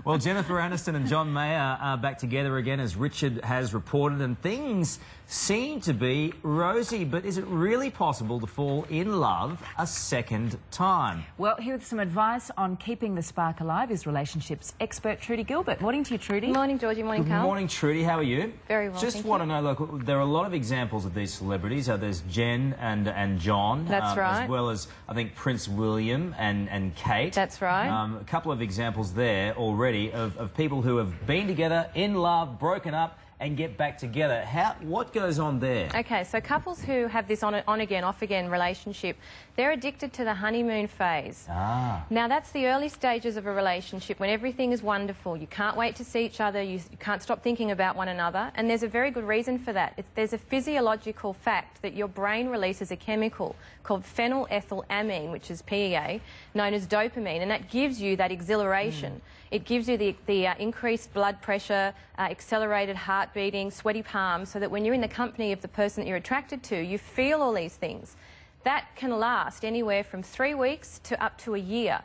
Well, Jennifer Aniston and John Mayer are back together again, as Richard has reported, and things seem to be rosy. But is it really possible to fall in love a second time? Well, here with some advice on keeping the spark alive is relationships expert Trudy Gilbert. Morning to you, Trudy. Morning, Georgie. Morning, Good Carl. morning, Trudy. How are you? Very well, Just thank want you. to know, look, there are a lot of examples of these celebrities. There's Jen and John. That's right. As well as, I think, Prince William and Kate. That's right. A couple of examples there already of people who have been together, in love, broken up, and get back together. What goes on there? Okay, so couples who have this on-again, off-again relationship, they're addicted to the honeymoon phase. Ah. Now, that's the early stages of a relationship when everything is wonderful. You can't wait to see each other, you can't stop thinking about one another, and there's a very good reason for that. There's a physiological fact that your brain releases a chemical called phenylethylamine, which is PEA, known as dopamine, and that gives you that exhilaration. It gives you the increased blood pressure, accelerated heart beating, sweaty palms, so that when you're in the company of the person that you're attracted to, you feel all these things. That can last anywhere from 3 weeks to up to a year.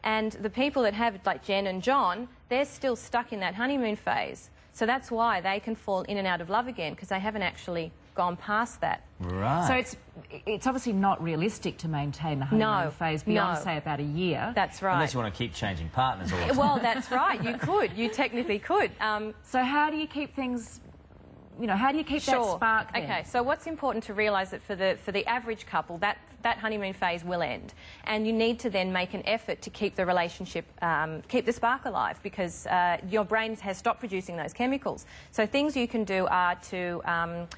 And the people that have, like Jen and John, they're still stuck in that honeymoon phase. So that's why they can fall in and out of love again, because they haven't actually gone past that. Right. So it's obviously not realistic to maintain the honeymoon phase beyond, say, about a year. That's right. Unless you want to keep changing partners all the time. Well, that's right. You could. You technically could. So how do you keep things... You know, how do you keep that spark then? Okay, so what's important to realise that for the average couple, that honeymoon phase will end, and you need to then make an effort to keep the relationship, keep the spark alive, because your brain has stopped producing those chemicals. So things you can do are to,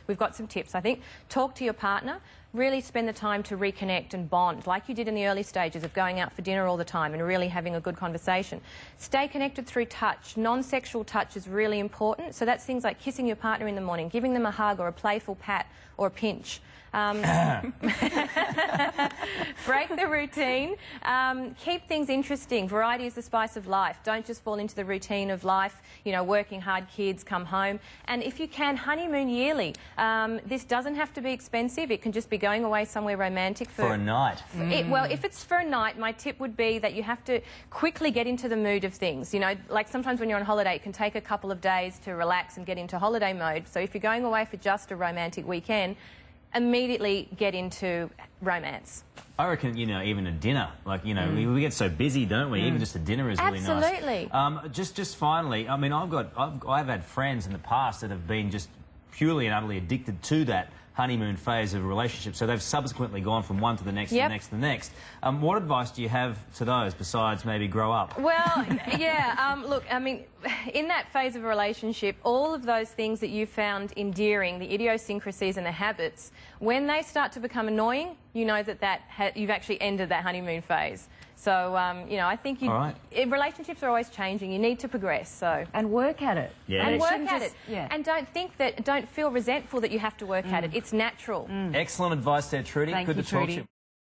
we've got some tips, I think. Talk to your partner. Really spend the time to reconnect and bond, like you did in the early stages of going out for dinner all the time and really having a good conversation. Stay connected through touch. Non-sexual touch is really important. So that's things like kissing your partner in the morning, giving them a hug or a playful pat or a pinch. Break the routine. Keep things interesting. Variety is the spice of life. Don't just fall into the routine of life, you know, working hard, kids, come home. And if you can, honeymoon yearly. This doesn't have to be expensive. It can just be going away somewhere romantic for a night. Well, if it's for a night, my tip would be that you have to quickly get into the mood of things. You know, like sometimes when you're on holiday, it can take a couple of days to relax and get into holiday mode. So if you're going away for just a romantic weekend, immediately get into romance. I reckon, you know, even a dinner, like, you know, we get so busy, don't we? Even just a dinner is really nice. Absolutely. Just finally, I mean, I've had friends in the past that have been just purely and utterly addicted to that honeymoon phase of a relationship, so they've subsequently gone from one to the next, to the next, to the next. What advice do you have to those besides maybe grow up? Well, yeah, look, I mean, in that phase of a relationship, all of those things that you found endearing, the idiosyncrasies and the habits, when they start to become annoying, you know that you've actually ended that honeymoon phase. So, you know, I think relationships are always changing. You need to progress. So and work at it. Yeah. And work at it. Yeah. And don't feel resentful that you have to work at it. It's natural. Excellent advice there, Trudy. Thank Good you, to talk to Trudy. you.